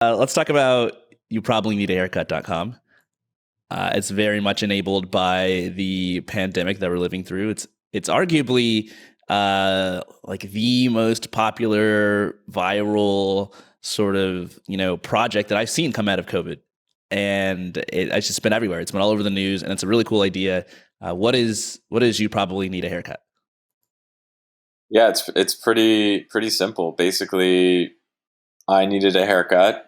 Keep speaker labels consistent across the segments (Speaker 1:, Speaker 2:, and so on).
Speaker 1: Let's talk about you probably need a haircut.com. It's very much enabled by the pandemic that we're living through. It's arguably like the most popular viral sort of project that I've seen come out of COVID, and it's just been everywhere. It's been all over the news, and it's a really cool idea. What is you probably need a haircut?
Speaker 2: Yeah, it's pretty simple. Basically, I needed a haircut,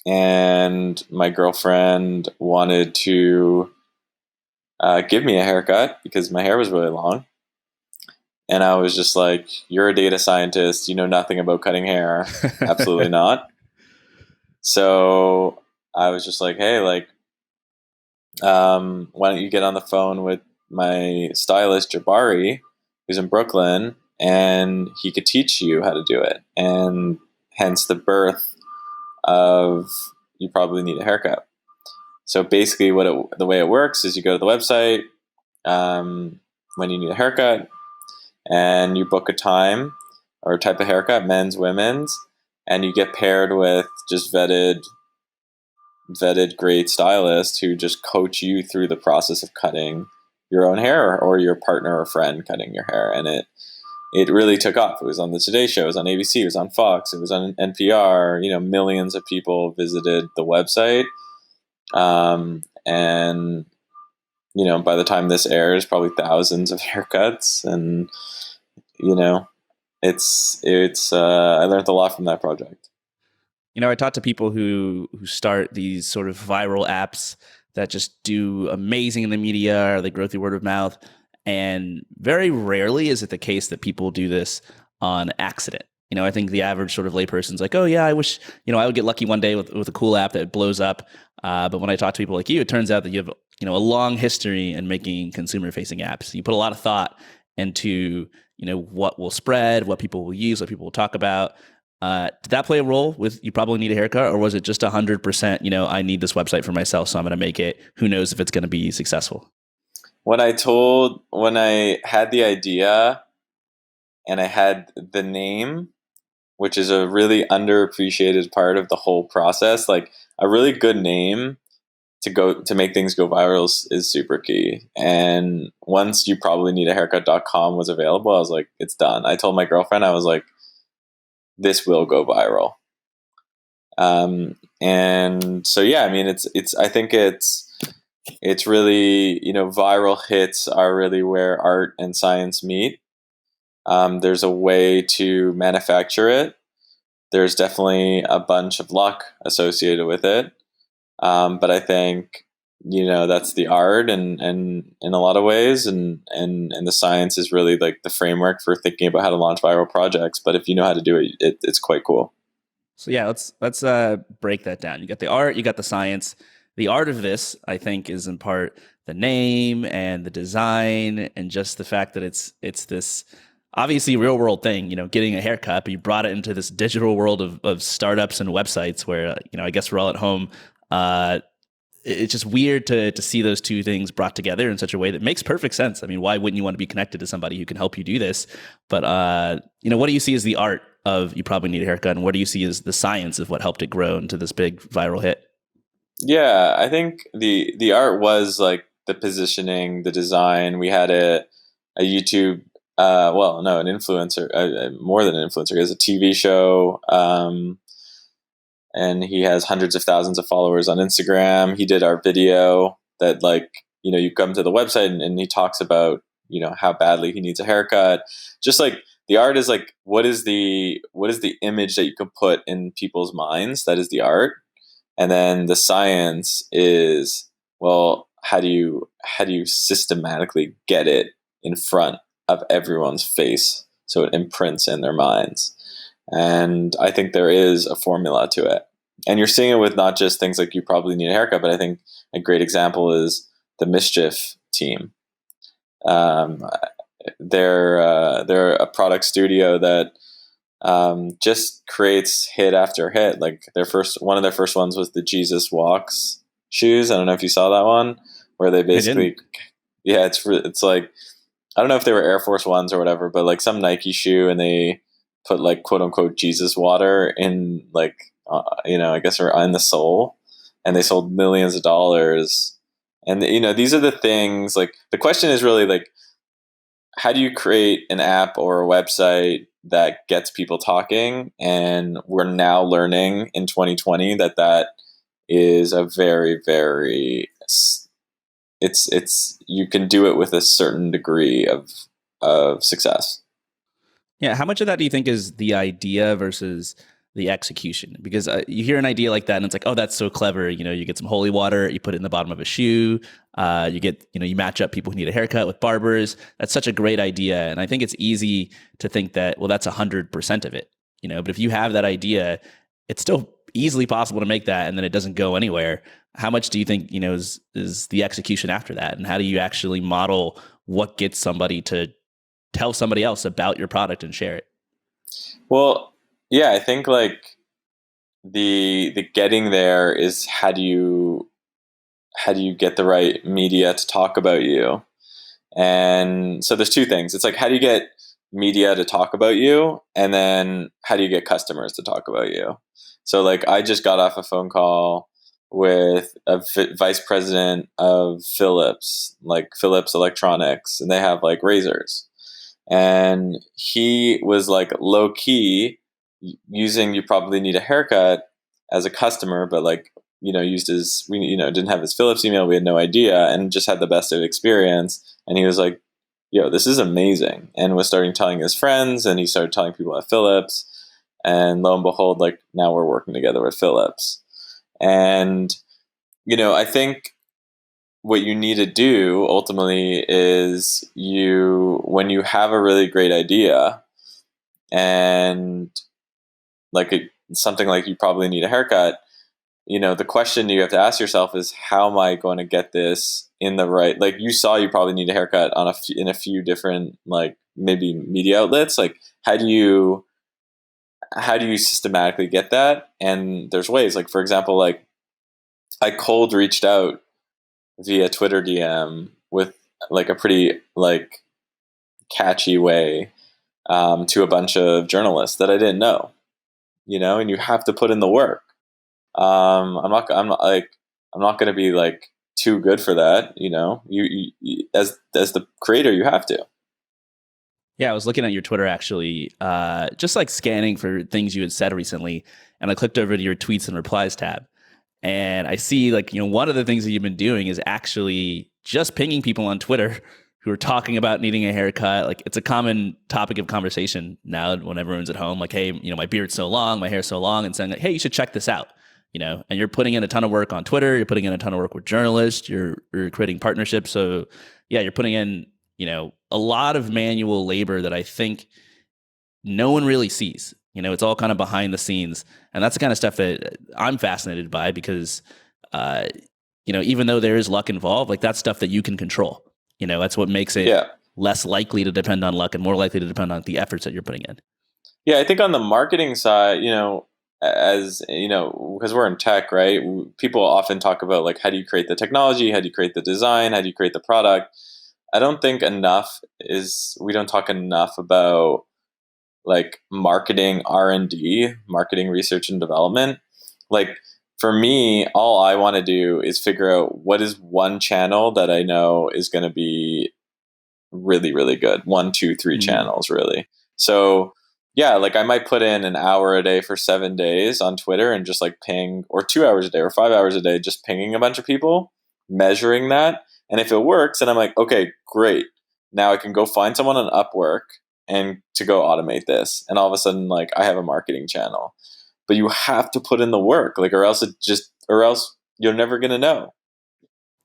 Speaker 2: and my girlfriend wanted to give me a haircut because my hair was really long. And I was just like, "You're a data scientist. You know nothing about cutting hair. Absolutely not." So I was just like, "Hey, like, why don't you get on the phone with my stylist Jabari, who's in Brooklyn, and he could teach you how to do it." And hence the birth of you probably need a haircut. So basically, the way it works is you go to the website when you need a haircut, and you book a time or a type of haircut, men's, women's, and you get paired with just vetted great stylists who just coach you through the process of cutting your own hair or your partner or friend cutting your hair. And it really took off. It was on the Today Show, it was on ABC, it was on Fox, it was on NPR. Millions of people visited the website. And by the time this airs, probably thousands of haircuts. And it's I learned a lot from that project.
Speaker 1: I talk to people who start these sort of viral apps that just do amazing in the media, or they grow through word of mouth. And very rarely is it the case that people do this on accident. I think the average sort of layperson's like, oh yeah, I wish, I would get lucky one day with a cool app that blows up. But when I talk to people like you, it turns out that you have, a long history in making consumer facing apps. You put a lot of thought into, what will spread, what people will use, what people will talk about. Did that play a role with you probably need a haircut, or was it just 100%, I need this website for myself, so I'm going to make it. Who knows if it's going to be successful?
Speaker 2: When I had the idea and I had the name, which is a really underappreciated part of the whole process, like a really good name to make things go viral is super key. And once you probably need a haircut.com was available, I was like, it's done. I told my girlfriend, I was like, this will go viral. And so, yeah, I mean, I think it's really, viral hits are really where art and science meet. There's a way to manufacture it. There's definitely a bunch of luck associated with it. But I think, that's the art and in a lot of ways, and the science is really like the framework for thinking about how to launch viral projects. But if you know how to do it, it's quite cool.
Speaker 1: So yeah, let's break that down. You got the art, you got the science. The art of this, I think, is in part the name and the design, and just the fact that it's this obviously real world thing. Getting a haircut, but you brought it into this digital world of startups and websites where I guess we're all at home. It's just weird to see those two things brought together in such a way that makes perfect sense. I mean, why wouldn't you want to be connected to somebody who can help you do this? But what do you see as the art of you probably need a haircut, and what do you see as the science of what helped it grow into this big viral hit?
Speaker 2: Yeah, I think the art was like the positioning, the design. We had a YouTube, well, no, an influencer, more than an influencer. He has a TV show, and he has hundreds of thousands of followers on Instagram. He did our video that, like, you come to the website and he talks about, how badly he needs a haircut. Just like the art is like, what is the image that you can put in people's minds? That is the art. And then the science is, well, how do you systematically get it in front of everyone's face so it imprints in their minds? And I think there is a formula to it. And you're seeing it with not just things like you probably need a haircut, but I think a great example is the Mischief team. Um, they're a product studio that just creates hit after hit. Like one of their first ones was the Jesus Walks shoes. I don't know if you saw that one, where they basically, yeah, it's like, I don't know if they were Air Force Ones or whatever, but like some Nike shoe, and they put like quote unquote Jesus water in like I guess are in the soul, and they sold millions of dollars. And these are the things. Like the question is really like, how do you create an app or a website that gets people talking? And we're now learning in 2020 that is a very, very, it's you can do it with a certain degree of success.
Speaker 1: Yeah, how much of that do you think is the idea versus the execution? Because you hear an idea like that, and it's like, oh, that's so clever. You get some holy water, you put it in the bottom of a shoe. You match up people who need a haircut with barbers. That's such a great idea, and I think it's easy to think that, well, that's 100% of it. But if you have that idea, it's still easily possible to make that, and then it doesn't go anywhere. How much do you think is the execution after that, and how do you actually model what gets somebody to tell somebody else about your product and share it?
Speaker 2: Well, yeah, I think like the getting there is how do you get the right media to talk about you? And so there's two things. It's like, how do you get media to talk about you? And then how do you get customers to talk about you? So like I just got off a phone call with a vice president of Philips, like Philips Electronics, and they have like razors. And he was like low key using "you probably need a haircut" as a customer, but like used his we didn't have his Philips email, we had no idea, and just had the best of experience. And he was like, "Yo, this is amazing," and was starting telling his friends, and he started telling people at Philips, and lo and behold, like now we're working together with Philips. And I think what you need to do ultimately is when you have a really great idea and like something like "you probably need a haircut," the question you have to ask yourself is, how am I going to get this in the right, like you saw "you probably need a haircut" in a few different like maybe media outlets. Like how do you systematically get that? And there's ways, like for example, like I cold reached out via Twitter DM with like a pretty like catchy way, to a bunch of journalists that I didn't know, and you have to put in the work. I'm not going to be like too good for that. As the creator, you have to.
Speaker 1: Yeah, I was looking at your Twitter actually, just like scanning for things you had said recently, and I clicked over to your tweets and replies tab, and I see like one of the things that you've been doing is actually just pinging people on Twitter who are talking about needing a haircut. Like it's a common topic of conversation now when everyone's at home. Like, hey, my beard's so long, my hair's so long, and saying like, hey, you should check this out. And you're putting in a ton of work on Twitter. You're putting in a ton of work with journalists. You're creating partnerships. So yeah, you're putting in a lot of manual labor that I think no one really sees. It's all kind of behind the scenes, and that's the kind of stuff that I'm fascinated by because, even though there is luck involved, like that's stuff that you can control. That's what makes it
Speaker 2: Yeah.
Speaker 1: less likely to depend on luck and more likely to depend on the efforts that you're putting in.
Speaker 2: Yeah, I think on the marketing side, as because we're in tech, right? People often talk about like, how do you create the technology? How do you create the design? How do you create the product? I don't think we don't talk enough about like marketing R&D, marketing research and development. Like for me, all I want to do is figure out what is one channel that I know is going to be really, really good. 1, 2, 3 channels, really. So yeah, like I might put in an hour a day for 7 days on Twitter and just like ping, or 2 hours a day or 5 hours a day, just pinging a bunch of people, measuring that. And if it works, then I'm like, okay, great. Now I can go find someone on Upwork and to go automate this. And all of a sudden, like I have a marketing channel. But you have to put in the work, like, or else you're never gonna know.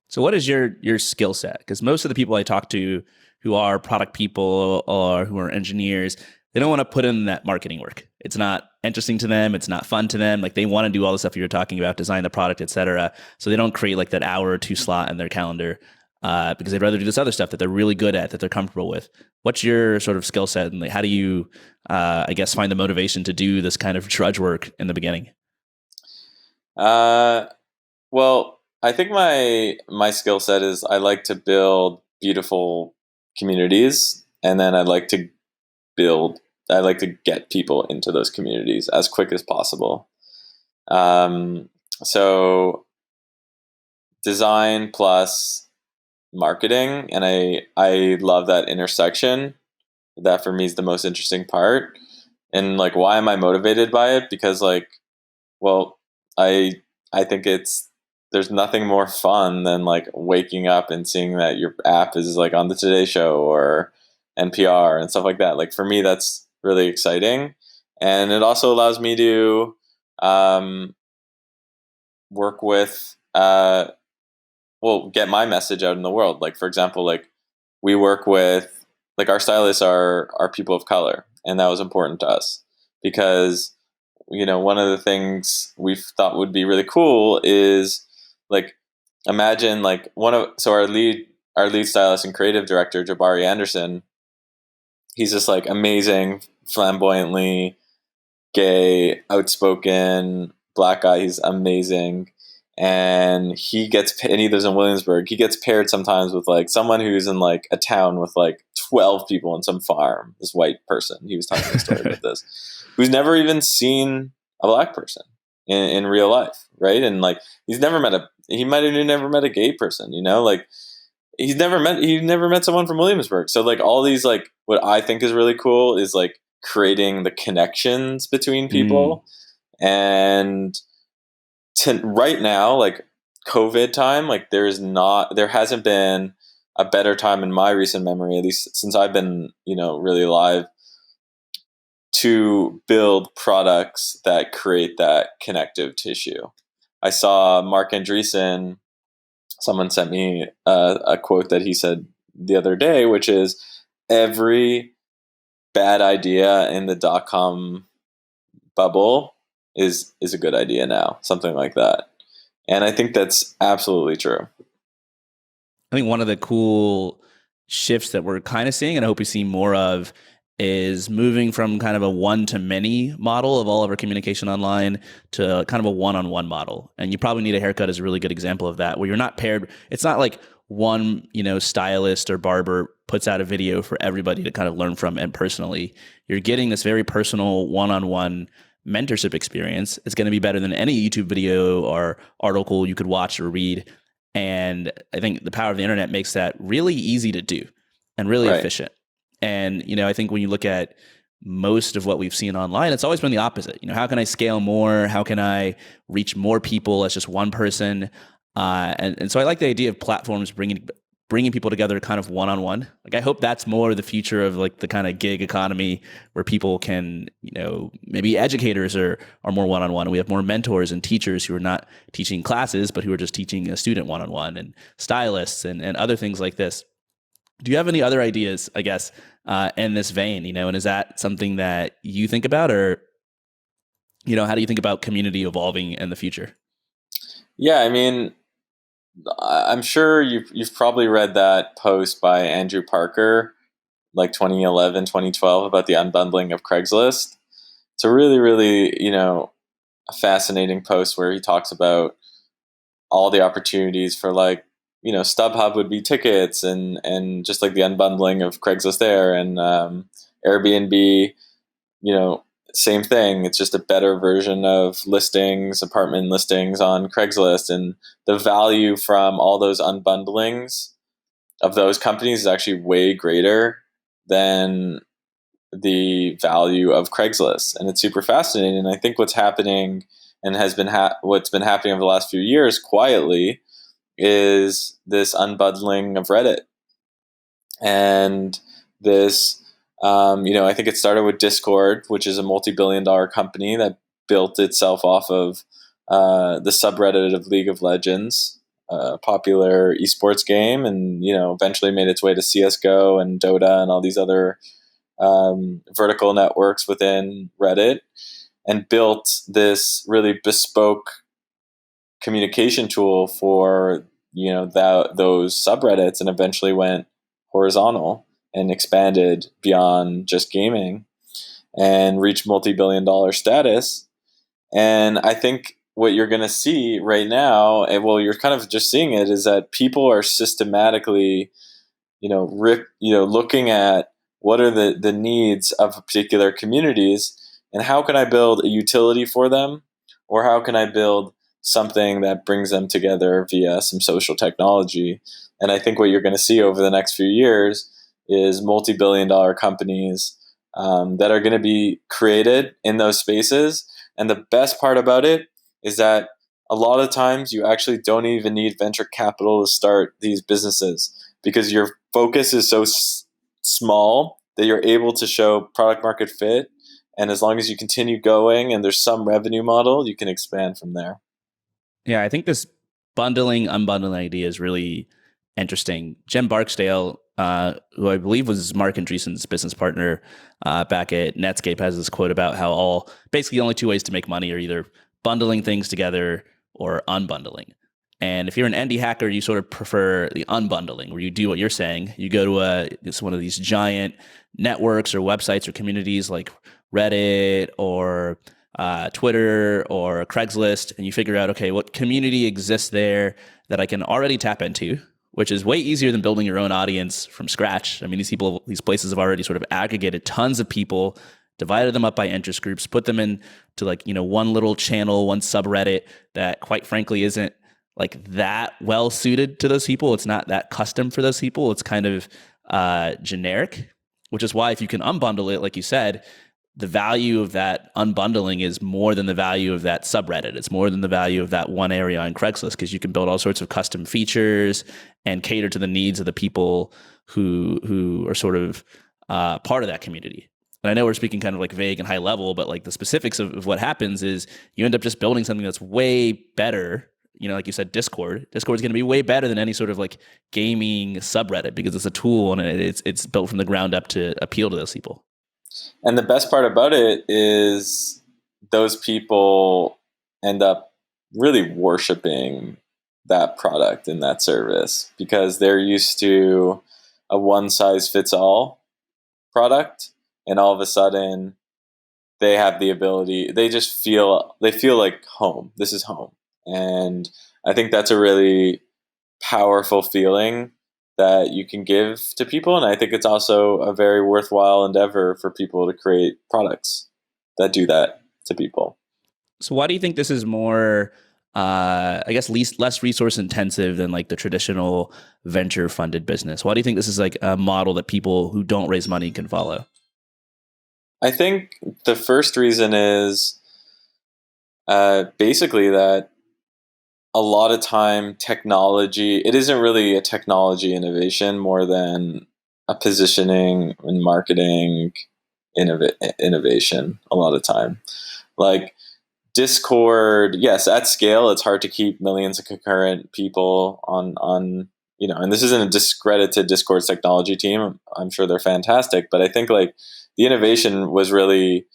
Speaker 1: So what is your skill set? Because most of the people I talk to who are product people or who are engineers, they don't want to put in that marketing work. It's not interesting to them. It's not fun to them. Like they want to do all the stuff you were talking about, design the product, et cetera. So they don't create like that hour or two slot in their calendar because they'd rather do this other stuff that they're really good at, that they're comfortable with. What's your sort of skill set, and like, how do you, I guess, find the motivation to do this kind of drudge work in the beginning?
Speaker 2: Uh, well, I think my skill set is I like to build beautiful communities, and then build I like to get people into those communities as quick as possible. Um, so design plus marketing, and I love that intersection. That for me is the most interesting part. And like, why am I motivated by it? Because like, well, I I think it's there's nothing more fun than like waking up and seeing that your app is like on the Today Show or NPR and stuff like that. Like for me, that's really exciting, and it also allows me to um, work with get my message out in the world. Like for example, like we work with like our stylists are people of color, and that was important to us because one of the things we thought would be really cool is like imagine like one of so our lead stylist and creative director Jabari Anderson, he's just like amazing, flamboyantly gay, outspoken black guy. He's amazing, and and he lives in Williamsburg. He gets paired sometimes with like someone who's in like a town with like 12 people on some farm. This white person. He was telling me a story about this, who's never even seen a black person in real life, right? And like he might have never met a gay person. Like he never met someone from Williamsburg. So like all these like what I think is really cool is like creating the connections between
Speaker 1: Mm.
Speaker 2: people. And right now, like COVID time, like there hasn't been a better time in my recent memory, at least since I've been really alive, to build products that create that connective tissue. I saw Mark Andreessen. Someone sent me a quote that he said the other day, which is every bad idea in the .com bubble is a good idea now, something like that. And I think that's absolutely true.
Speaker 1: I think one of the cool shifts that we're kind of seeing, and I hope we see more of, is moving from kind of a one-to-many model of all of our communication online to kind of a one-on-one model. And You Probably Need a Haircut is a really good example of that, where you're not paired. It's not like one, stylist or barber puts out a video for everybody to kind of learn from, and personally, you're getting this very personal one-on-one mentorship experience. It's going to be better than any YouTube video or article you could watch or read. And I think the power of the internet makes that really easy to do and really
Speaker 2: Right.
Speaker 1: efficient. And, I think when you look at most of what we've seen online, it's always been the opposite. How can I scale more? How can I reach more people as just one person? And so I like the idea of platforms bringing people together kind of one-on-one. Like I hope that's more the future of like the kind of gig economy where people can, maybe educators are more one-on-one. We have more mentors and teachers who are not teaching classes, but who are just teaching a student one-on-one, and stylists and other things like this. Do you have any other ideas, I guess, in this vein, and is that something that you think about, or, how do you think about community evolving in the future?
Speaker 2: Yeah, I mean, I'm sure you've probably read that post by Andrew Parker, like 2011, 2012, about the unbundling of Craigslist. It's a really, really, a fascinating post where he talks about all the opportunities for like, StubHub would be tickets, and just like the unbundling of Craigslist there, and Airbnb, you know, same thing. It's just a better version of listings, apartment listings on Craigslist, and the value from all those unbundlings of those companies is actually way greater than the value of Craigslist, and it's super fascinating. And I think what's happening and what's been happening over the last few years quietly is this unbundling of Reddit, and this I think it started with Discord, which is a multi-billion-dollar company that built itself off of the subreddit of League of Legends, a popular esports game, and eventually made its way to CS:GO and Dota and all these other vertical networks within Reddit, and built this really bespoke communication tool for those subreddits, and eventually went horizontal and expanded beyond just gaming and reached multi-billion-dollar status. And I think what you're going to see right now, and well, you're kind of just seeing it, is that people are systematically looking at what are the needs of particular communities, and how can I build a utility for them, or how can I build something that brings them together via some social technology? And I think what you're going to see over the next few years is multi-billion-dollar companies that are going to be created in those spaces. And the best part about it is that a lot of times you actually don't even need venture capital to start these businesses, because your focus is so small that you're able to show product market fit. And as long as you continue going and there's some revenue model, you can expand from there.
Speaker 1: Yeah, I think this bundling, unbundling idea is really interesting. Jen Barksdale, who I believe was Mark Andreessen's business partner back at Netscape, has this quote about how basically the only two ways to make money are either bundling things together or unbundling. And if you're an indie hacker, you sort of prefer the unbundling, where you do what you're saying. You go to one of these giant networks or websites or communities like Reddit or Twitter or Craigslist, and you figure out, okay, what community exists there that I can already tap into, which is way easier than building your own audience from scratch. I mean, these places have already sort of aggregated tons of people, divided them up by interest groups, put them into one little channel, one subreddit that quite frankly isn't like that well suited to those people. It's not that custom for those people. It's kind of generic, which is why if you can unbundle it, like you said, the value of that unbundling is more than the value of that subreddit. It's more than the value of that one area on Craigslist, because you can build all sorts of custom features and cater to the needs of the people who are sort of part of that community. And I know we're speaking kind of like vague and high level, but like the specifics of what happens is you end up just building something that's way better. Like you said, Discord is going to be way better than any sort of like gaming subreddit, because it's a tool and it's built from the ground up to appeal to those people.
Speaker 2: And the best part about it is those people end up really worshiping that product and that service, because they're used to a one size fits all product. And all of a sudden they have the ability, they feel like home. This is home. And I think that's a really powerful feeling that you can give to people. And I think it's also a very worthwhile endeavor for people to create products that do that to people.
Speaker 1: So why do you think this is more, I guess, less resource intensive than like the traditional venture funded business? Why do you think this is like a model that people who don't raise money can follow?
Speaker 2: I think the first reason is basically that a lot of time technology, it isn't really a technology innovation more than a positioning and marketing innovation a lot of time. Like Discord, yes, at scale, it's hard to keep millions of concurrent people on, and this isn't a discredited Discord's technology team. I'm sure they're fantastic, but I think like the innovation was really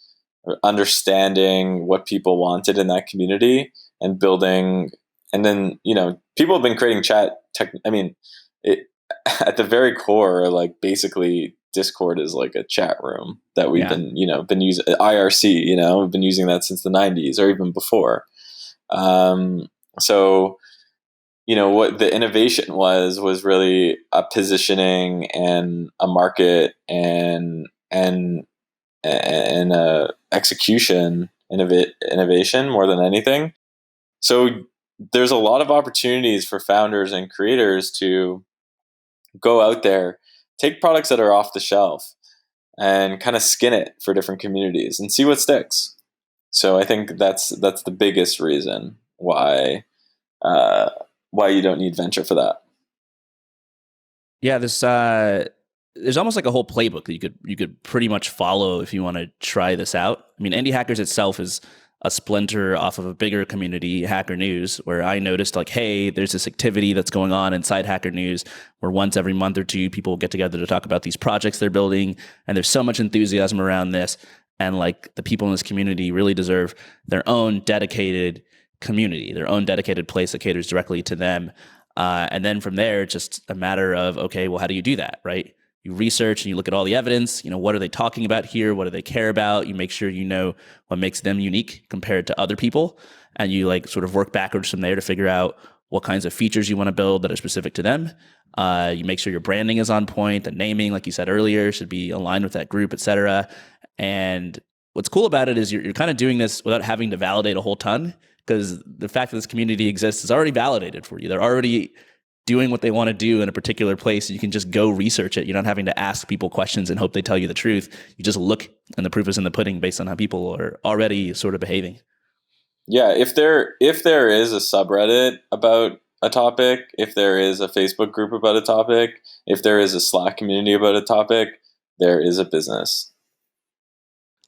Speaker 2: understanding what people wanted in that community and building. And then, people have been creating chat tech. I mean, at the very core, like basically Discord is like a chat room that we've been using. IRC, we've been using that since the 90s or even before. So, what the innovation was really a positioning and a market and a execution innovation more than anything. So there's a lot of opportunities for founders and creators to go out there, take products that are off the shelf and kind of skin it for different communities and see what sticks. So I think that's the biggest reason why you don't need venture for that.
Speaker 1: Yeah, there's almost like a whole playbook that you could pretty much follow if you want to try this out. I mean, Indie Hackers itself is a splinter off of a bigger community, Hacker News, where I noticed like, hey, there's this activity that's going on inside Hacker News where once every month or two people get together to talk about these projects they're building, and there's so much enthusiasm around this, and like the people in this community really deserve their own dedicated community, their own dedicated place that caters directly to them. And then from there, it's just a matter of, okay, well, how do you do that, right? You research and you look at all the evidence. What are they talking about here? What do they care about? You make sure you know what makes them unique compared to other people. And you like sort of work backwards from there to figure out what kinds of features you want to build that are specific to them. You make sure your branding is on point. The naming, like you said earlier, should be aligned with that group, et cetera. And what's cool about it is you're kind of doing this without having to validate a whole ton. because the fact that this community exists is already validated for you. They're already doing what they want to do in a particular place. You can just go research it. You're not having to ask people questions and hope they tell you the truth. You just look, and the proof is in the pudding based on how people are already sort of behaving.
Speaker 2: Yeah, if there is a subreddit about a topic, if there is a Facebook group about a topic, if there is a Slack community about a topic, there is a business.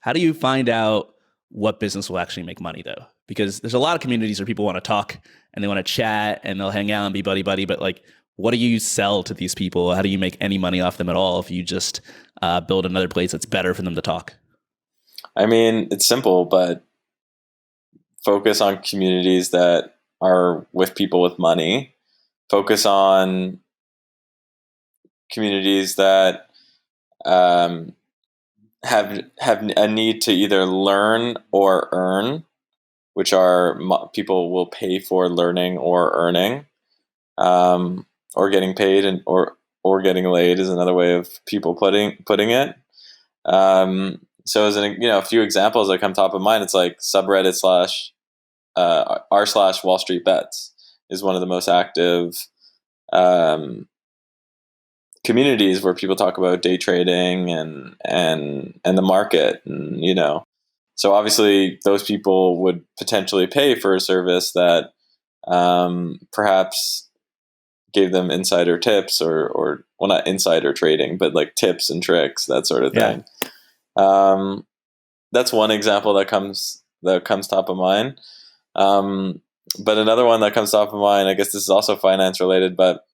Speaker 1: How do you find out what business will actually make money, though? Because there's a lot of communities where people want to talk and they want to chat and they'll hang out and be buddy buddy, but like, what do you sell to these people? How do you make any money off them at all if you just build another place that's better for them to talk?
Speaker 2: I mean, it's simple, but focus on communities that are with people with money. Focus on communities that have a need to either learn or earn, which are people will pay for learning or earning, or getting paid, and or getting laid is another way of people putting it. So as a few examples that come top of mind, it's like subreddit r/Wall Street Bets is one of the most active communities where people talk about day trading and the market, and so obviously those people would potentially pay for a service that perhaps gave them insider tips, or well, not insider trading, but like tips and tricks, that sort of thing. That's one example that comes top of mind. But another one that comes top of mind, I guess this is also finance related, but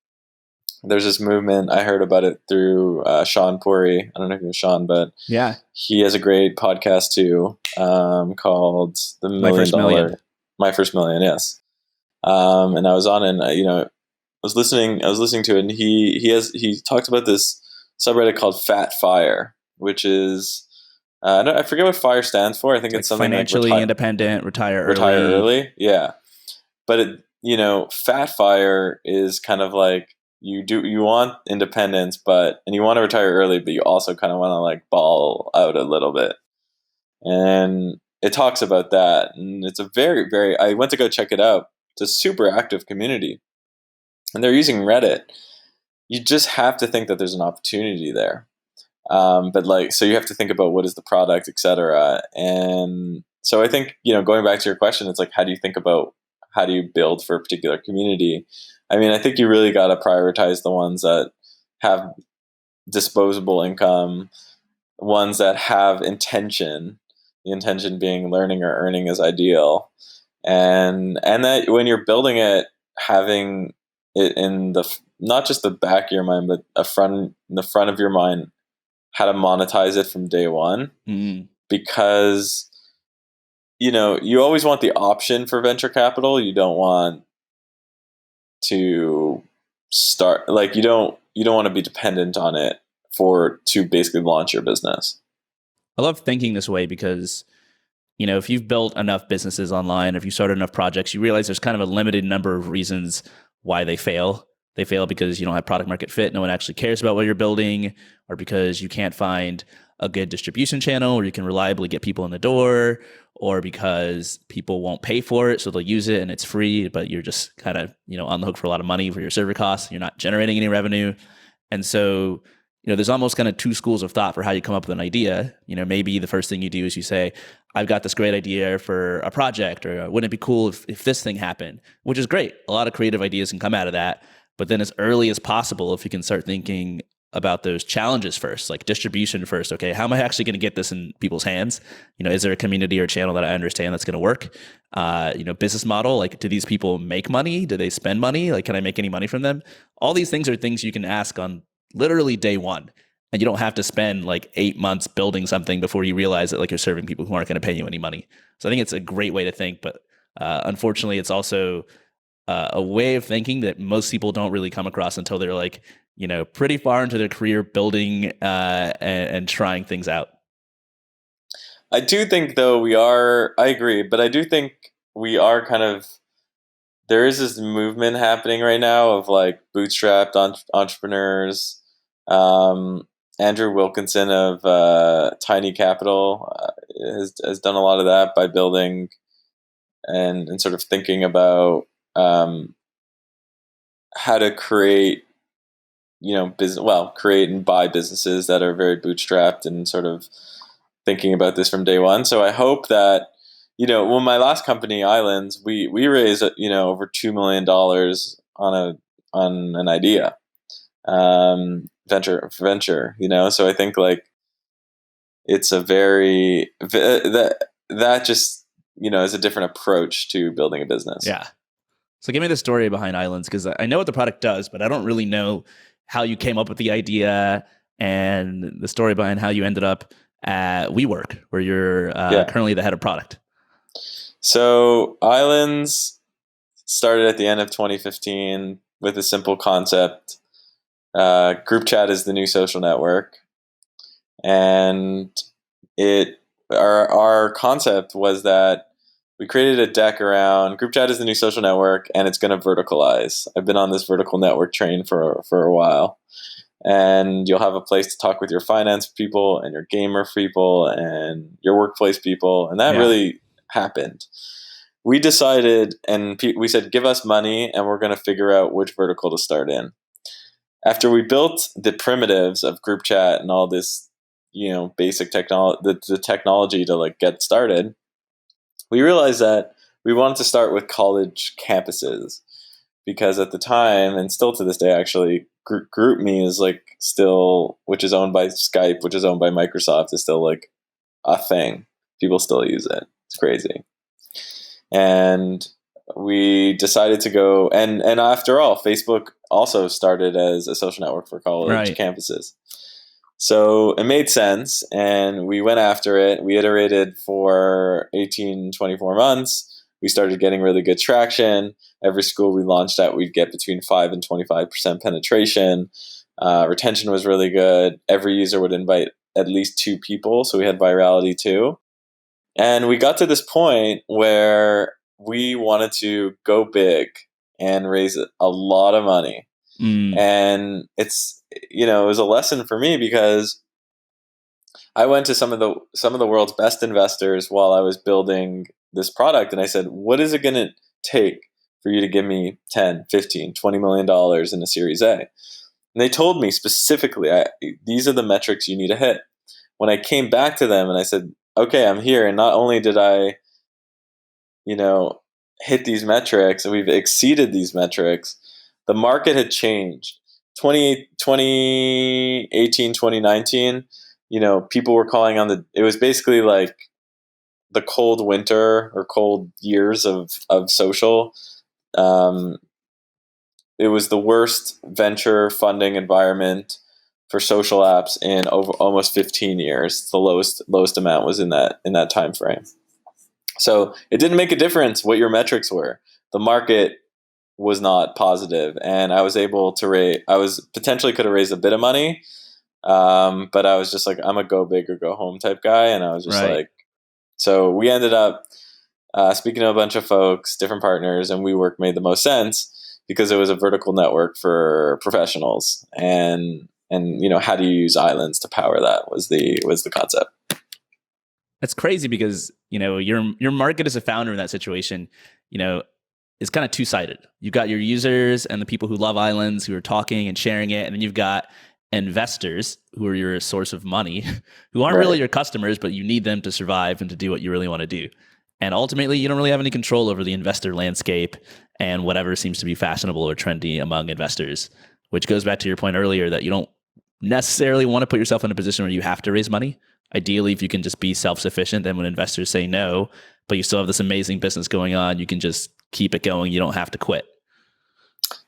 Speaker 2: there's this movement. I heard about it through Sean Puri. I don't know if you're Sean, but
Speaker 1: yeah,
Speaker 2: he has a great podcast too, called The Million Dollar. My First Million, yes. And I was on, and I was listening to it, and he talked about this subreddit called Fat Fire, which is I forget what FIRE stands for. I think it's something
Speaker 1: financially
Speaker 2: like
Speaker 1: independent, retire
Speaker 2: early. Yeah, but Fat Fire is kind of like you want independence, and you want to retire early, but you also kind of want to like ball out a little bit. And it talks about that, and it's a very, very. I went to go check it out. It's a super active community, and they're using Reddit. You just have to think that there's an opportunity there. But so you have to think about what is the product, etc. And so I think, going back to your question, it's like, how do you build for a particular community? I mean, I think you really got to prioritize the ones that have disposable income, ones that have intention, the intention being learning or earning is ideal. And that when you're building it, having it in not just the back of your mind, but in the front of your mind, how to monetize it from day one. Because you always want the option for venture capital. You don't want to start, like, you don't want to be dependent on it to basically launch your business.
Speaker 1: I love thinking this way because if you've built enough businesses online, if you started enough projects, you realize there's kind of a limited number of reasons why they fail. They fail because you don't have product market fit. No one actually cares about what you're building, or because you can't find a good distribution channel where you can reliably get people in the door, or because people won't pay for it. So they'll use it and it's free, but you're just kind of, on the hook for a lot of money for your server costs. You're not generating any revenue. And so, there's almost kind of two schools of thought for how you come up with an idea. Maybe the first thing you do is you say, I've got this great idea for a project, or wouldn't it be cool if this thing happened, which is great. A lot of creative ideas can come out of that. But then as early as possible, if you can start thinking about those challenges first, like distribution first. Okay, how am I actually going to get this in people's hands? Is there a community or channel that I understand that's going to work? Business model, like, do these people make money? Do they spend money? Like, can I make any money from them? All these things are things you can ask on literally day one. And you don't have to spend like 8 months building something before you realize that like you're serving people who aren't going to pay you any money. So I think it's a great way to think, but unfortunately it's also a way of thinking that most people don't really come across until they're like, pretty far into their career building and trying things out.
Speaker 2: I do think, though, I agree, but I do think we are there is this movement happening right now of like bootstrapped entrepreneurs. Andrew Wilkinson of Tiny Capital has done a lot of that by building and sort of thinking about how to create, create and buy businesses that are very bootstrapped, and sort of thinking about this from day one. So I hope that, when my last company, Islands, we raised, over $2 million on an idea, venture. So I think like it's a very, that just, is a different approach to building a business.
Speaker 1: Yeah. So give me the story behind Islands, because I know what the product does, but I don't really know how you came up with the idea and the story behind how you ended up at WeWork, where you're currently the head of product.
Speaker 2: So Islands started at the end of 2015 with a simple concept. Group chat is the new social network, and our concept was that we created a deck around group chat is the new social network, and it's going to verticalize. I've been on this vertical network train for a while, and you'll have a place to talk with your finance people and your gamer people and your workplace people, and that really happened. We decided, and we said, give us money and we're going to figure out which vertical to start in. After we built the primitives of group chat and all this, basic technology, the technology to like get started, we realized that we wanted to start with college campuses, because at the time, and still to this day actually, GroupMe is like still, which is owned by Skype, which is owned by Microsoft, is still like a thing. People still use it. It's crazy. And we decided to go, and after all, Facebook also started as a social network for college campuses. So it made sense, and we went after it. We iterated for 18, 24 months. We started getting really good traction. Every school we launched at, we'd get between 5 and 25% penetration. Retention was really good. Every user would invite at least 2 people, so we had virality too. And we got to this point where we wanted to go big and raise a lot of money. And it's, it was a lesson for me, because I went to some of the world's best investors while I was building this product, and I said, what is it going to take for you to give me 10, 15, $20 million in a Series A? And they told me specifically, these are the metrics you need to hit. When I came back to them and I said, okay, I'm here, and not only did I, hit these metrics, and we've exceeded these metrics, the market had changed. 2018, 2019, people were calling on it was basically like the cold winter or cold years of social. It was the worst venture funding environment for social apps in over almost 15 years. The lowest amount was in that time frame. So it didn't make a difference what your metrics were. The market was not positive, and I was able to potentially could have raised a bit of money, but I was just like, I'm a go big or go home type guy, and I was just like, so we ended up speaking to a bunch of folks, different partners, and WeWork made the most sense because it was a vertical network for professionals, and how do you use Islands to power that was the concept.
Speaker 1: That's crazy, because your market as a founder in that situation, is kind of two-sided. You've got your users and the people who love Islands, who are talking and sharing it, and then you've got investors who are your source of money, who aren't really your customers, but you need them to survive and to do what you really want to do. And ultimately, you don't really have any control over the investor landscape and whatever seems to be fashionable or trendy among investors, which goes back to your point earlier that you don't necessarily want to put yourself in a position where you have to raise money. Ideally, if you can just be self-sufficient, then when investors say no, but you still have this amazing business going on, you can just keep it going. You don't have to quit.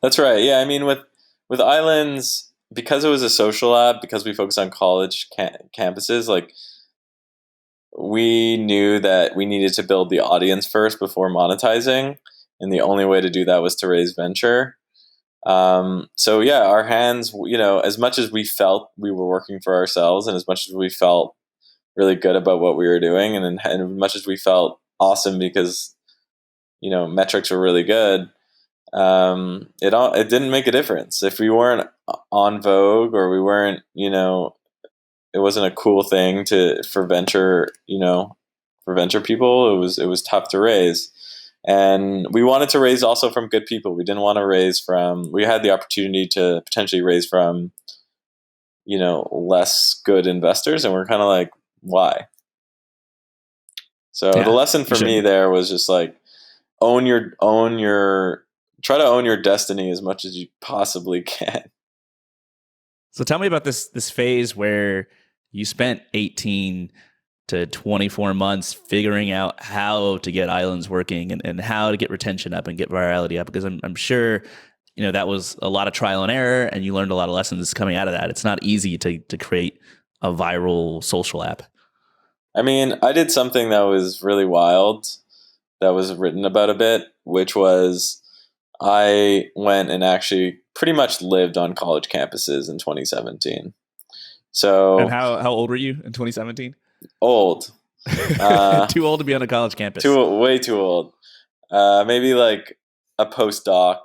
Speaker 2: That's right. Yeah. I mean, with Islands, because it was a social app, because we focused on college campuses, like we knew that we needed to build the audience first before monetizing. And the only way to do that was to raise venture. So yeah, our hands, as much as we felt we were working for ourselves, and as much as we felt really good about what we were doing, and as much as we felt awesome because metrics were really good, it didn't make a difference if we weren't on Vogue, or we weren't, it wasn't a cool thing for venture people. It was tough to raise. And we wanted to raise also from good people. We didn't want to raise from, we had the opportunity to potentially raise from, less good investors. And we're kind of like, why? So the
Speaker 1: Yeah,
Speaker 2: lesson
Speaker 1: you
Speaker 2: for me
Speaker 1: shouldn't.
Speaker 2: there was just like, try to own your destiny as much as you possibly can.
Speaker 1: So tell me about this phase where you spent 18 to 24 months figuring out how to get islands working and how to get retention up and get virality up, because I'm sure that was a lot of trial and error, and you learned a lot of lessons coming out of that. It's not easy to create a viral social app.
Speaker 2: I mean, I did something that was really wild that was written about a bit, which was I went and actually pretty much lived on college campuses in 2017.
Speaker 1: And
Speaker 2: So
Speaker 1: how old were you in 2017?
Speaker 2: old,
Speaker 1: Too old to be on a college campus.
Speaker 2: way too old. Maybe like a postdoc,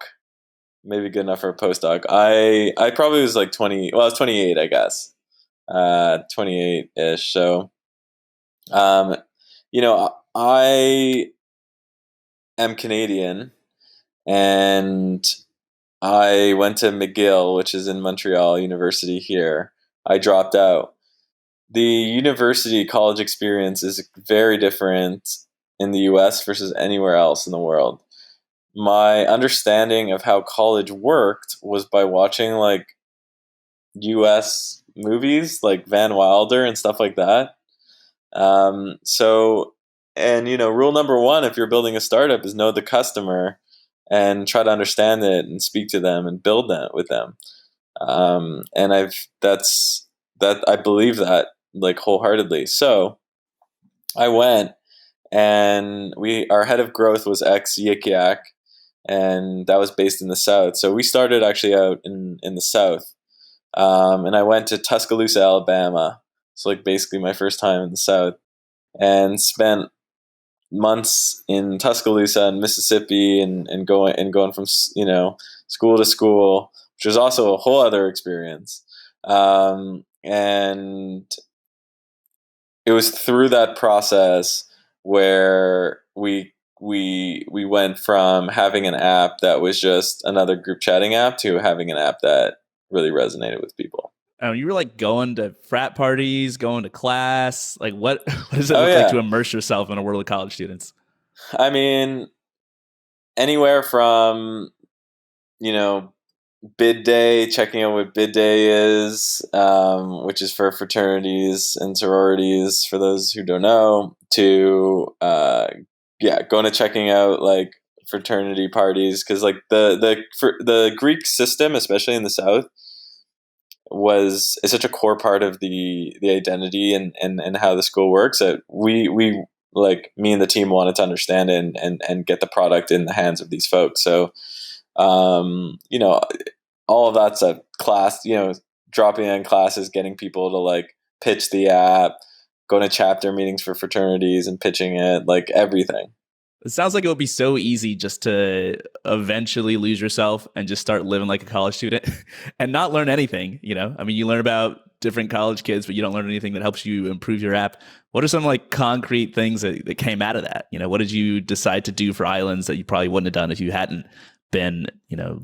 Speaker 2: maybe good enough for a postdoc. I probably was like 20. Well, I was 28, I guess, 28 ish. So, um, I am Canadian, and I went to McGill, which is in Montreal University here. I dropped out. The university college experience is very different in the US versus anywhere else in the world. My understanding of how college worked was by watching like US movies like Van Wilder and stuff like that. So, and rule number one, if you're building a startup, is know the customer and try to understand it and speak to them and build that with them. And I believe that like wholeheartedly. So I went, and our head of growth was ex Yik Yak, and that was based in the South. So we started actually out in the South. And I went to Tuscaloosa, Alabama. So like basically my first time in the South, and spent months in Tuscaloosa and Mississippi, and going from school to school, which was also a whole other experience. And it was through that process where we went from having an app that was just another group chatting app to having an app that really resonated with people.
Speaker 1: You were like going to frat parties, going to class. Like, what does it
Speaker 2: Oh
Speaker 1: look like to
Speaker 2: yeah,
Speaker 1: immerse yourself in a world of college students?
Speaker 2: I mean, anywhere from you know bid day, checking out what bid day is, which is for fraternities and sororities, for those who don't know, to going to checking out like fraternity parties, because like the Greek system, especially in the South, is such a core part of the identity and how the school works, that we like me and the team wanted to understand it and get the product in the hands of these folks. So you know all of that's a class, dropping in classes, getting people to like pitch the app, going to chapter meetings for fraternities and pitching it, like everything.
Speaker 1: It sounds like it would be so easy just to eventually lose yourself and just start living like a college student and not learn anything. I mean, you learn about different college kids, but you don't learn anything that helps you improve your app. What are some like concrete things that came out of that? What did you decide to do for Islands that you probably wouldn't have done if you hadn't been,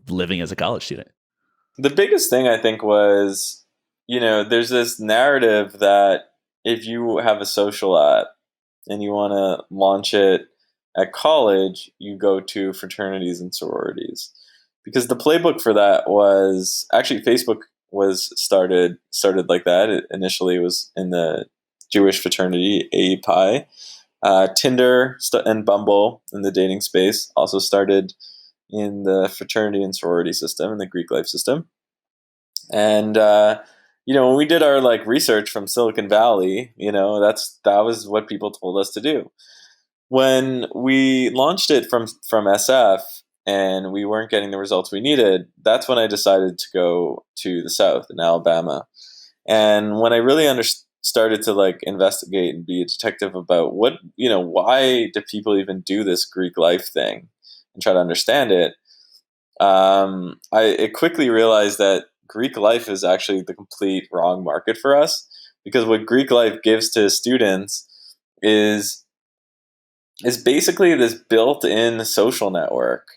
Speaker 1: living as a college student?
Speaker 2: The biggest thing I think was, there's this narrative that if you have a social app and you want to launch it at college, you go to fraternities and sororities. Because the playbook for that was actually Facebook was started like that. It initially was in the Jewish fraternity, AEPI. Tinder and Bumble in the dating space also started in the fraternity and sorority system, in the Greek life system. And when we did our like research from Silicon Valley, that was what people told us to do. When we launched it from SF and we weren't getting the results we needed, that's when I decided to go to the South in Alabama. And when I really started to like investigate and be a detective about why do people even do this Greek life thing and try to understand it, I quickly realized that Greek life is actually the complete wrong market for us, because what Greek life gives to students is is basically this built-in social network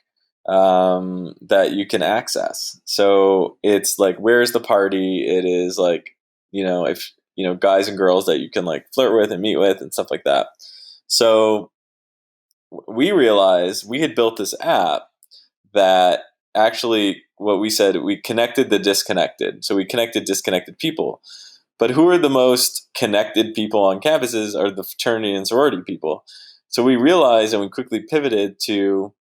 Speaker 2: that you can access. So it's like, where's the party? It is like, if guys and girls that you can like flirt with and meet with and stuff like that. So we realized we had built this app that actually, what we said, we connected the disconnected. So we connected disconnected people. But who are the most connected people on campuses are the fraternity and sorority people. So we realized, and we quickly pivoted to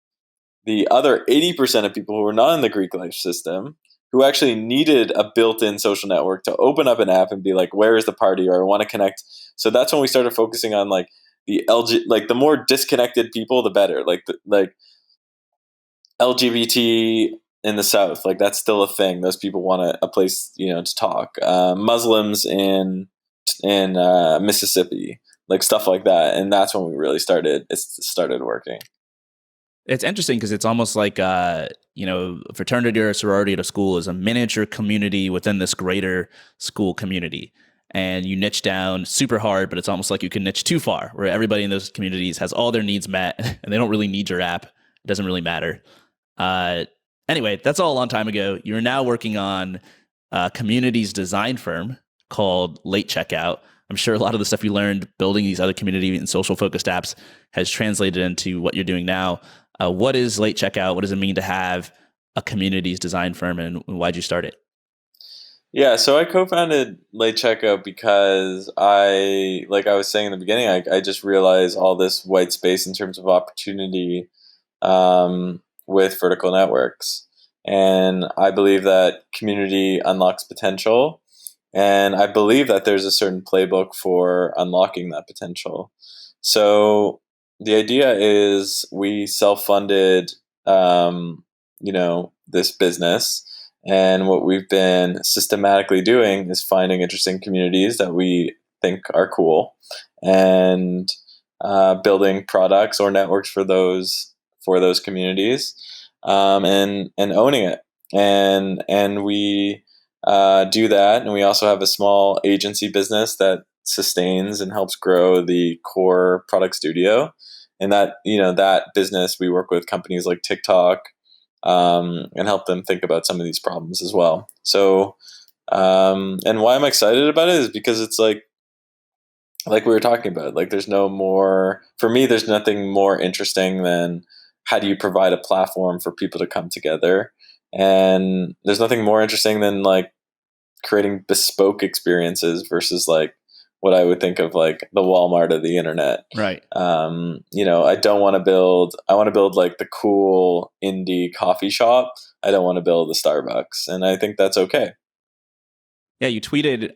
Speaker 2: the other 80% of people who were not in the Greek life system, who actually needed a built-in social network to open up an app and be like, where is the party? Or I want to connect. So that's when we started focusing on like the like the more disconnected people, the better. Like LGBT in the South, like that's still a thing. Those people want a place, to talk. Muslims in Mississippi, like stuff like that, and that's when we really started working.
Speaker 1: It's interesting because it's almost like a fraternity or a sorority at a school is a miniature community within this greater school community. And you niche down super hard, but it's almost like you can niche too far, where everybody in those communities has all their needs met and they don't really need your app. It doesn't really matter. Uh, anyway, that's all a long time ago. You're now working on a communities design firm called Late Checkout. I'm sure a lot of the stuff you learned building these other community and social focused apps has translated into what you're doing now. What is Late Checkout? What does it mean to have a communities design firm, and why'd you start it?
Speaker 2: Yeah, so I co-founded Late Checkout because like I was saying in the beginning, I just realized all this white space in terms of opportunity with vertical networks. And I believe that community unlocks potential. And I believe that there's a certain playbook for unlocking that potential. So the idea is we self-funded, this business. And what we've been systematically doing is finding interesting communities that we think are cool and building products or networks for those communities, and owning it. And we do that, and we also have a small agency business that sustains and helps grow the core product studio. And that business, we work with companies like TikTok, and help them think about some of these problems as well. So, and why I'm excited about it is because it's like we were talking about, like there's no more, for me, there's nothing more interesting than how do you provide a platform for people to come together. And there's nothing more interesting than like creating bespoke experiences versus like what I would think of like the Walmart of the internet.
Speaker 1: Right.
Speaker 2: I don't want to build, I want to build like the cool indie coffee shop. I don't want to build the Starbucks. And I think that's okay.
Speaker 1: Yeah, you tweeted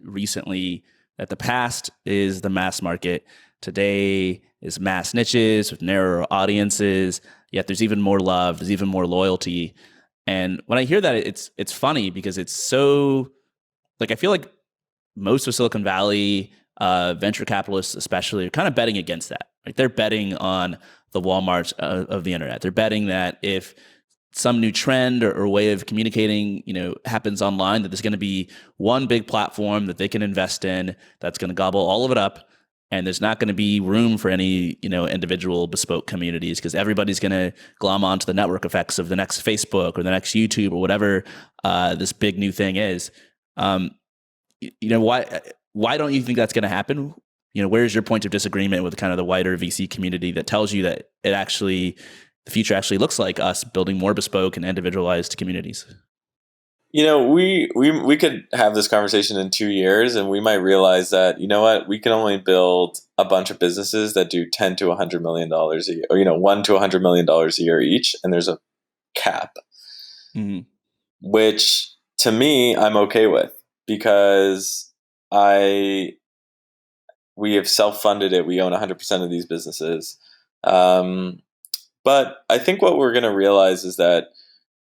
Speaker 1: recently that the past is the mass market. Today is mass niches with narrower audiences. Yet there's even more love. There's even more loyalty. And when I hear that, it's funny because it's so like I feel like most of Silicon Valley venture capitalists, especially, are kind of betting against that. Like they're betting on the Walmarts of the internet. They're betting that if some new trend or way of communicating, happens online, that there's going to be one big platform that they can invest in that's going to gobble all of it up, and there's not going to be room for any, individual bespoke communities because everybody's going to glom onto the network effects of the next Facebook or the next YouTube or whatever this big new thing is. Why don't you think that's going to happen? Where's your point of disagreement with kind of the wider VC community that tells you that the future actually looks like us building more bespoke and individualized communities?
Speaker 2: We could have this conversation in 2 years, and we might realize that, what, we can only build a bunch of businesses that do $10 to $100 million a year, or $1 to $100 million a year each, and there's a cap, which to me I'm okay with because we have self-funded it. We own 100% of these businesses. But I think what we're going to realize is that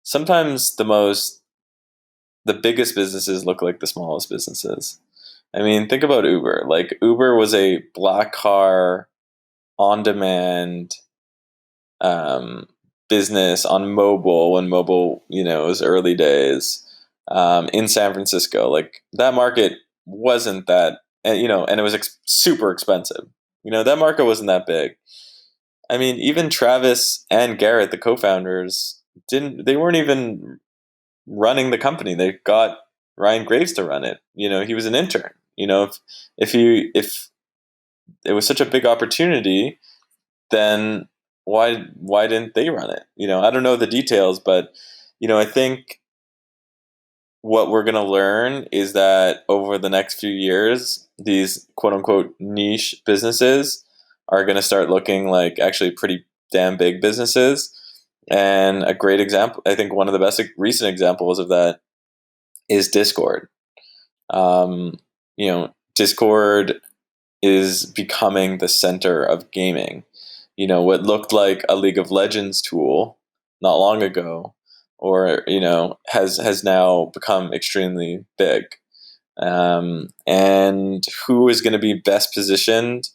Speaker 2: sometimes the biggest businesses look like the smallest businesses. I mean, think about Uber. Like Uber was a black car on-demand business on mobile when mobile, was early days, in San Francisco. Like that market wasn't that, and it was super expensive. That market wasn't that big. I mean, even Travis and Garrett, the co-founders, they weren't even running the company. They got Ryan Graves to run it. He was an intern. If it was such a big opportunity, then why didn't they run it? I don't know the details, but I think what we're going to learn is that over the next few years, these quote unquote niche businesses are going to start looking like actually pretty damn big businesses. And a great example, I think one of the best recent examples of that is Discord. Discord is becoming the center of gaming. What looked like a League of Legends tool not long ago, or has now become extremely big. And who is going to be best positioned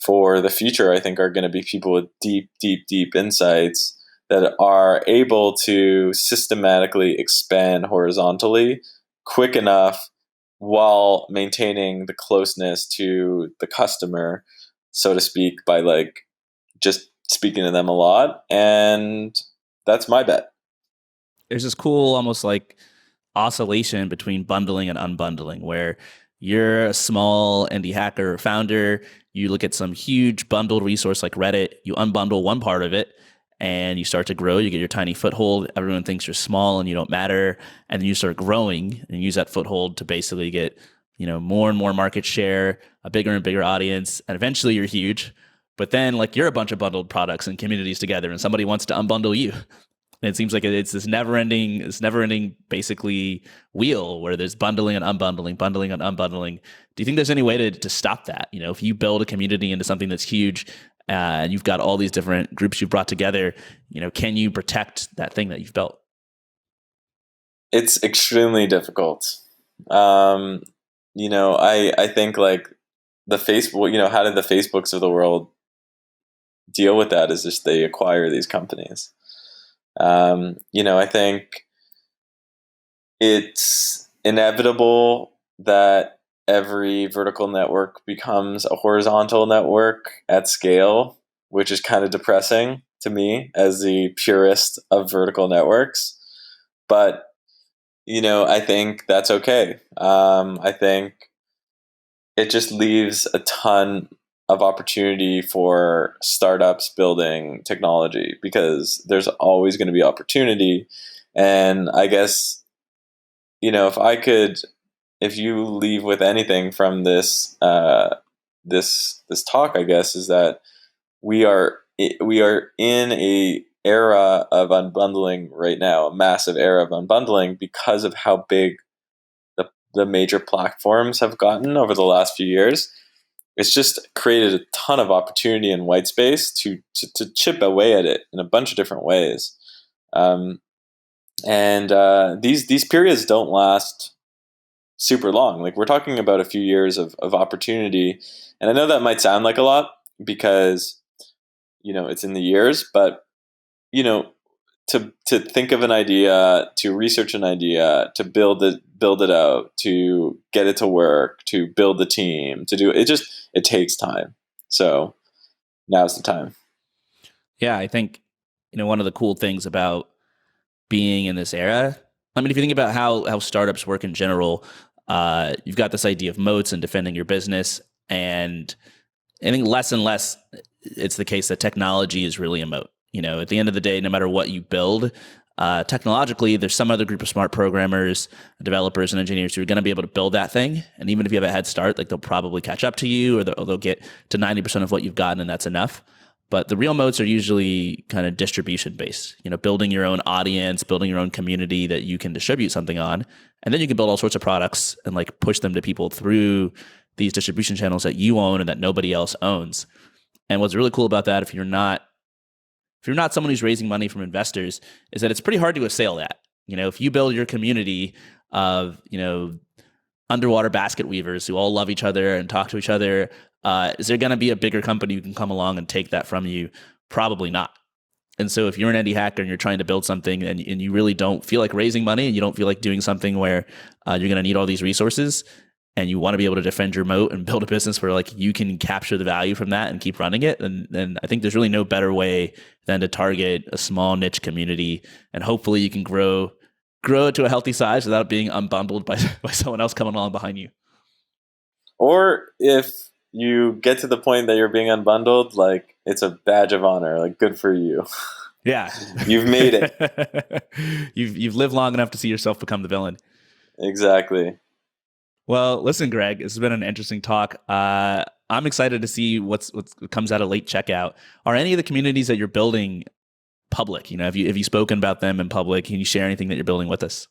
Speaker 2: for the future, I think, are going to be people with deep, deep, deep insights that are able to systematically expand horizontally quick enough while maintaining the closeness to the customer, so to speak, by like just speaking to them a lot. And that's my bet.
Speaker 1: There's this cool, almost like oscillation between bundling and unbundling, where you're a small indie hacker or founder, you look at some huge bundled resource like Reddit, you unbundle one part of it, and you start to grow. You get your tiny foothold. Everyone thinks you're small and you don't matter, and then you start growing and use that foothold to basically get more and more market share, a bigger and bigger audience, and eventually you're huge. But then like you're a bunch of bundled products and communities together, and somebody wants to unbundle you. And it seems like it's this never-ending, basically wheel where there's bundling and unbundling, bundling and unbundling. Do you think there's any way to stop that? If you build a community into something that's huge, and you've got all these different groups you've brought together, can you protect that thing that you've built?
Speaker 2: It's extremely difficult. I think like the Facebook, how did the Facebooks of the world deal with that? Is just they acquire these companies. I think it's inevitable that every vertical network becomes a horizontal network at scale, which is kind of depressing to me as the purist of vertical networks. But, I think that's okay. I think it just leaves a ton of opportunity for startups building technology, because there's always going to be opportunity. And I guess, if you leave with anything from this this talk, I guess, is that we are in a era of unbundling right now, a massive era of unbundling, because of how big the major platforms have gotten over the last few years. It's just created a ton of opportunity and white space to chip away at it in a bunch of different ways. These periods don't last super long. Like, we're talking about a few years of opportunity. And I know that might sound like a lot because, it's in the years, but, to think of an idea, to research an idea, to build it out, to get it to work, to build the team, to do it, it takes time. So now's the time.
Speaker 1: Yeah, I think one of the cool things about being in this era, I mean, if you think about how startups work in general, you've got this idea of moats and defending your business, and I think less and less it's the case that technology is really a moat. At the end of the day, no matter what you build, technologically, there's some other group of smart programmers, developers, and engineers who are going to be able to build that thing. And even if you have a head start, like, they'll probably catch up to you, or they'll get to 90% of what you've gotten, and that's enough. But the real moats are usually kind of distribution based, building your own audience, building your own community that you can distribute something on. And then you can build all sorts of products and like push them to people through these distribution channels that you own and that nobody else owns. And what's really cool about that, if you're not someone who's raising money from investors, is that it's pretty hard to assail that. If you build your community of, underwater basket weavers who all love each other and talk to each other, is there going to be a bigger company who can come along and take that from you? Probably not. And so if you're an indie hacker and you're trying to build something and you really don't feel like raising money, and you don't feel like doing something where you're going to need all these resources, and you want to be able to defend your moat and build a business where like you can capture the value from that and keep running it, then I think there's really no better way than to target a small niche community, and hopefully you can grow it to a healthy size without being unbundled by someone else coming along behind you.
Speaker 2: Or if you get to the point that you're being unbundled, like it's a badge of honor. Like, good for you.
Speaker 1: Yeah.
Speaker 2: You've made it.
Speaker 1: You've lived long enough to see yourself become the villain.
Speaker 2: Exactly.
Speaker 1: Well, listen, Greg, this has been an interesting talk. I'm excited to see what comes out of late checkout. Are any of the communities that you're building public? You know, have you spoken about them in public? Can you share anything that you're building with us?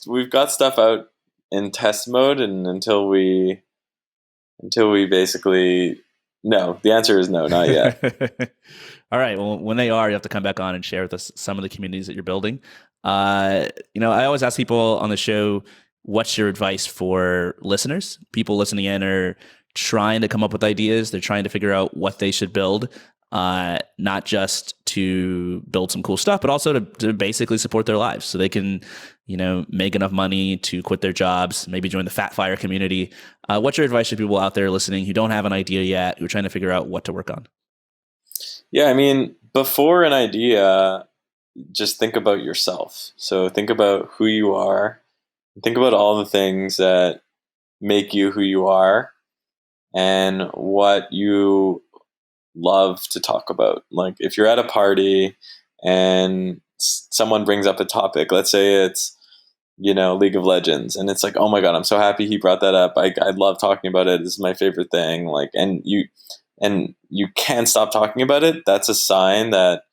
Speaker 2: We've got stuff out in test mode, and until we basically, no, the answer is no, not yet.
Speaker 1: All right. Well, when they are, you have to come back on and share with us some of the communities that you're building. I always ask people on the show, what's your advice for listeners? People listening in are trying to come up with ideas. They're trying to figure out what they should build, not just to build some cool stuff, but also to basically support their lives so they can, make enough money to quit their jobs, maybe join the Fat Fire community. What's your advice to people out there listening who don't have an idea yet, who are trying to figure out what to work on?
Speaker 2: Yeah, I mean, before an idea, just think about yourself. So think about who you are. Think about all the things that make you who you are and what you love to talk about. Like if you're at a party and someone brings up a topic, let's say it's, League of Legends, and it's like, oh my God, I'm so happy he brought that up. I love talking about it. This is my favorite thing. Like, and you can't stop talking about it. That's a sign that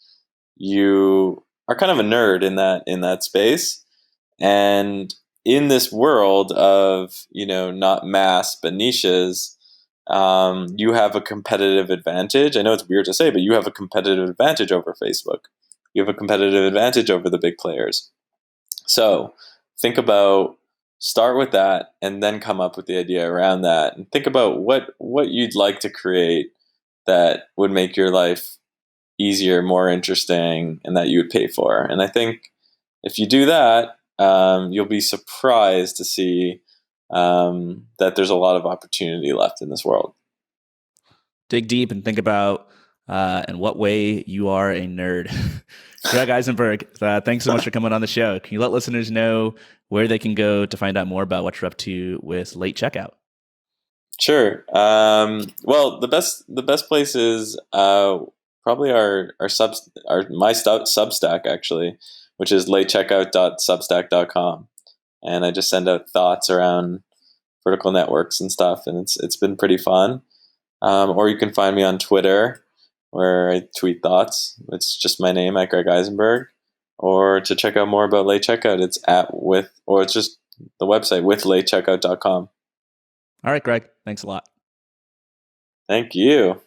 Speaker 2: you are kind of a nerd in that space. And in this world of, not mass but niches, you have a competitive advantage. I know it's weird to say, but you have a competitive advantage over Facebook. You have a competitive advantage over the big players. So start with that and then come up with the idea around that, and think about what you'd like to create that would make your life easier, more interesting, and that you would pay for. And I think if you do that, you'll be surprised to see that there's a lot of opportunity left in this world.
Speaker 1: Dig deep and think about in what way you are a nerd. Greg Isenberg, thanks so much for coming on the show. Can you let listeners know where they can go to find out more about what you're up to with late checkout?
Speaker 2: Sure. Well, the best place is probably my Substack, actually, which is latecheckout.substack.com, and I just send out thoughts around vertical networks and stuff, and it's been pretty fun. Or you can find me on Twitter, where I tweet thoughts. It's just my name at Greg Isenberg. Or to check out more about late checkout, it's it's just the website withlatecheckout.com.
Speaker 1: All right, Greg. Thanks a lot.
Speaker 2: Thank you.